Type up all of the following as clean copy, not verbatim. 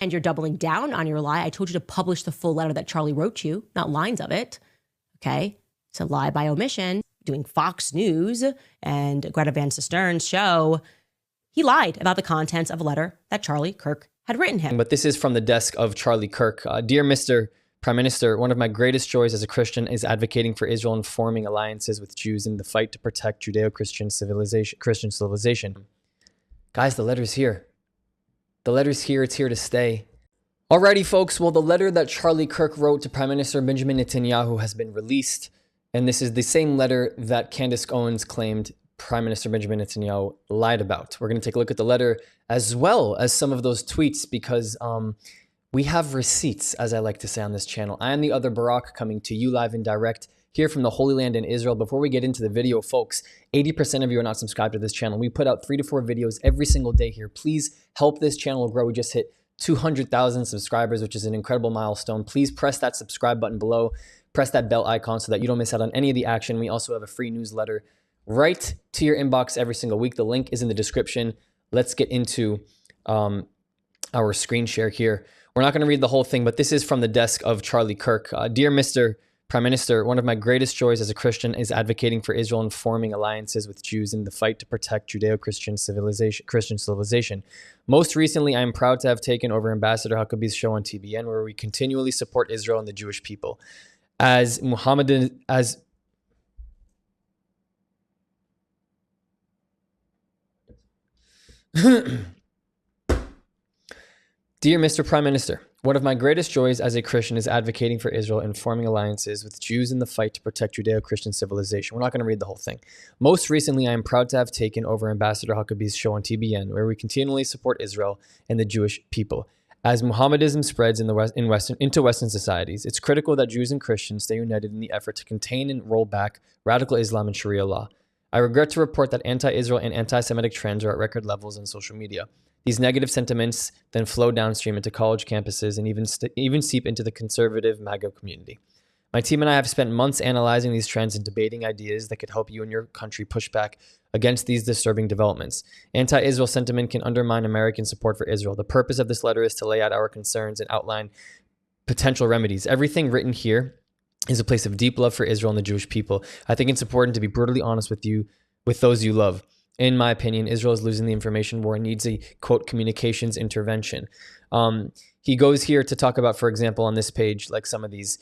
and you're doubling down on your lie. I told you to publish the full letter that Charlie wrote you, not lines of it. Okay. It's a lie by omission. Doing Fox News and Greta Van Sustern's show, he lied about the contents of a letter that Charlie Kirk had written him. But this is from the desk of Charlie Kirk. Dear Mr. Prime Minister, one of my greatest joys as a Christian is advocating for Israel and forming alliances with Jews in the fight to protect Judeo-Christian civilization. Guys, the letter's here. The letter's here. It's here to stay. Alrighty, folks. Well, the letter that Charlie Kirk wrote to Prime Minister Benjamin Netanyahu has been released. And this is the same letter that Candace Owens claimed Prime Minister Benjamin Netanyahu lied about. We're going to take a look at the letter as well as some of those tweets because we have receipts, as I like to say on this channel. I am the other Barak coming to you live and direct here from the Holy Land in Israel. Before we get into the video, folks, 80% of you are not subscribed to this channel. We put out 3 to 4 videos every single day here. Please help this channel grow. We just hit 200,000 subscribers, which is an incredible milestone. Please press that subscribe button below. Press that bell icon so that you don't miss out on any of the action. We also have a free newsletter right to your inbox every single week. The link is in the description. Let's get into our screen share here. We're not going to read the whole thing, but this is from the desk of Charlie Kirk. Dear Mr. Prime Minister, one of my greatest joys as a Christian is advocating for Israel and forming alliances with Jews in the fight to protect Judeo-Christian civilization. Most recently, I am proud to have taken over Ambassador Huckabee's show on TBN, where we continually support Israel and the Jewish people. Dear Mr. Prime Minister, one of my greatest joys as a Christian is advocating for Israel and forming alliances with Jews in the fight to protect Judeo-Christian civilization. We're not going to read the whole thing. Most recently, I am proud to have taken over Ambassador Huckabee's show on TBN, where we continually support Israel and the Jewish people. As Mohammedanism spreads into Western societies, it's critical that Jews and Christians stay united in the effort to contain and roll back radical Islam and Sharia law. I regret to report that anti-Israel and anti-Semitic trends are at record levels on social media. These negative sentiments then flow downstream into college campuses and even seep into the conservative MAGA community. My team and I have spent months analyzing these trends and debating ideas that could help you and your country push back against these disturbing developments. Anti-Israel sentiment can undermine American support for Israel. The purpose of this letter is to lay out our concerns and outline potential remedies. Everything written here is a place of deep love for Israel and the Jewish people. I think it's important to be brutally honest with those you love. In my opinion, Israel is losing the information war and needs a, quote, communications intervention. He goes here to talk about, for example, on this page, like some of these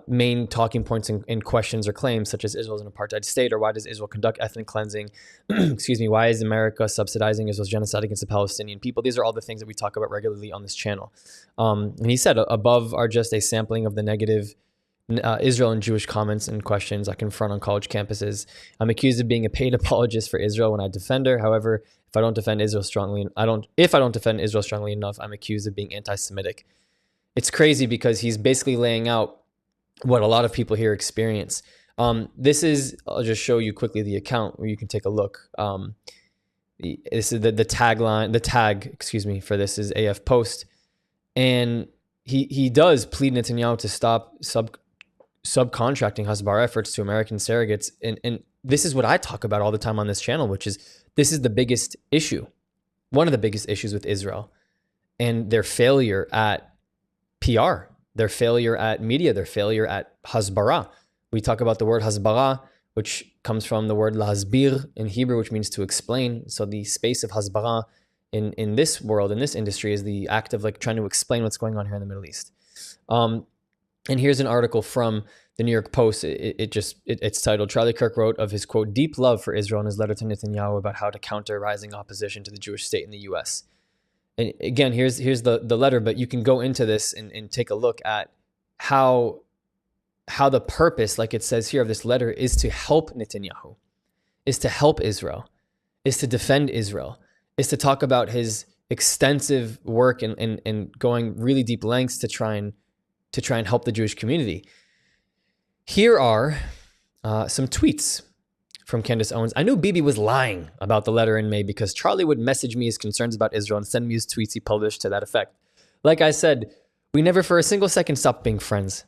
main talking points and questions or claims, such as Israel is an apartheid state, or why does Israel conduct ethnic cleansing? Excuse me, why is America subsidizing Israel's genocide against the Palestinian people? These are all the things that we talk about regularly on this channel. And he said, above are just a sampling of the negative Israel and Jewish comments and questions I confront on college campuses. I'm accused of being a paid apologist for Israel when I defend her. However, if I don't defend Israel strongly enough, I'm accused of being anti-Semitic. It's crazy because he's basically laying out what a lot of people here experience. This is, I'll just show you quickly the account where you can take a look. This is the tag, excuse me, for this is AF Post. And he does plead Netanyahu to stop subcontracting Hasbara efforts to American surrogates. And this is what I talk about all the time on this channel, which is this is the biggest issue, one of the biggest issues with Israel and their failure at PR, their failure at media, their failure at Hasbara. We talk about the word Hasbara, which comes from the word lahasbir in Hebrew, which means to explain. So the space of Hasbara in this world, in this industry, is the act of like trying to explain what's going on here in the Middle East. And here's an article from the New York Post. It's titled, Charlie Kirk wrote of his, quote, deep love for Israel in his letter to Netanyahu about how to counter rising opposition to the Jewish state in the U.S. And again, here's the letter, but you can go into this and take a look at how the purpose, like it says here, of this letter is to help Netanyahu, is to help Israel, is to defend Israel, is to talk about his extensive work and going really deep lengths to try and help the Jewish community. Here are some tweets from Candace Owens. I knew Bibi was lying about the letter in May because Charlie would message me his concerns about Israel and send me his tweets he published to that effect. Like I said, we never for a single second stopped being friends.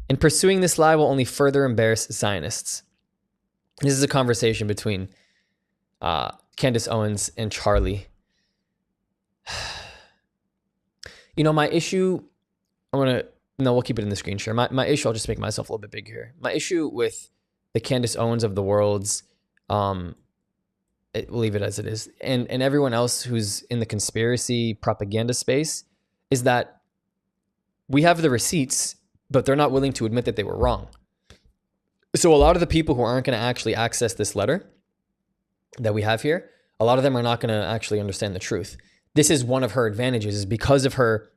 And pursuing this lie will only further embarrass Zionists. This is a conversation between Candace Owens and Charlie. My issue, we'll keep it in the screen share. My issue, I'll just make myself a little bit bigger here. My issue with the Candace Owens of the world's, we'll leave it as it is, and everyone else who's in the conspiracy propaganda space is that we have the receipts, but they're not willing to admit that they were wrong. So a lot of the people who aren't going to actually access this letter that we have here, a lot of them are not going to actually understand the truth. This is one of her advantages, is because of her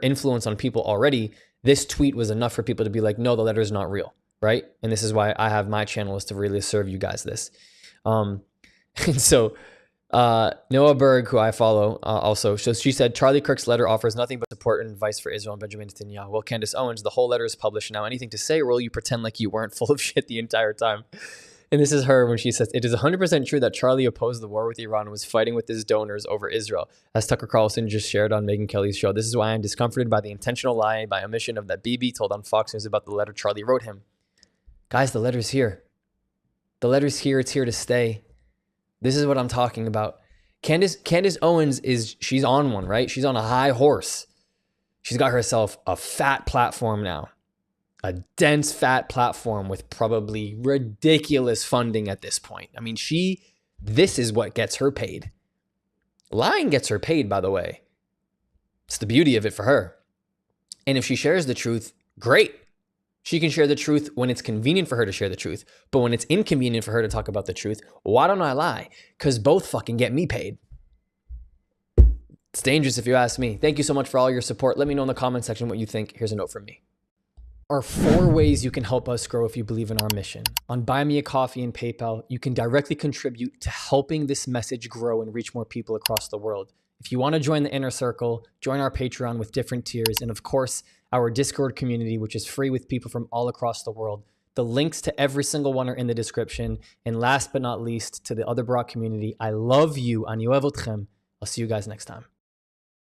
influence on people already. This tweet was enough for people to be like, no, the letter is not real, right? And this is why I have my channel, is to really serve you guys this. And so Noah Berg, who I follow also, so she said, Charlie Kirk's letter offers nothing but support and advice for Israel and Benjamin Netanyahu. Well, Candace Owens, the whole letter is published now. Anything to say, or will you pretend like you weren't full of shit the entire time? And this is her when she says, it is 100% true that Charlie opposed the war with Iran and was fighting with his donors over Israel, as Tucker Carlson just shared on Megyn Kelly's show. This is why I'm discomforted by the intentional lie by omission of that Bibi told on Fox News about the letter Charlie wrote him. Guys, the letter's here. The letter's here. It's here to stay. This is what I'm talking about. Candace Owens she's on one, right? She's on a high horse. She's got herself a fat platform now. A dense, fat platform with probably ridiculous funding at this point. I mean, this is what gets her paid. Lying gets her paid, by the way. It's the beauty of it for her. And if she shares the truth, great. She can share the truth when it's convenient for her to share the truth. But when it's inconvenient for her to talk about the truth, why don't I lie? Because both fucking get me paid. It's dangerous if you ask me. Thank you so much for all your support. Let me know in the comment section what you think. Here's a note from me. Are 4 ways you can help us grow if you believe in our mission. On Buy Me a Coffee and PayPal, you can directly contribute to helping this message grow and reach more people across the world. If you want to join the inner circle, join our Patreon with different tiers, and of course, our Discord community, which is free with people from all across the world. The links to every single one are in the description. And last but not least, to the other Barak community, I love you. Ani ohev otchem. I'll see you guys next time.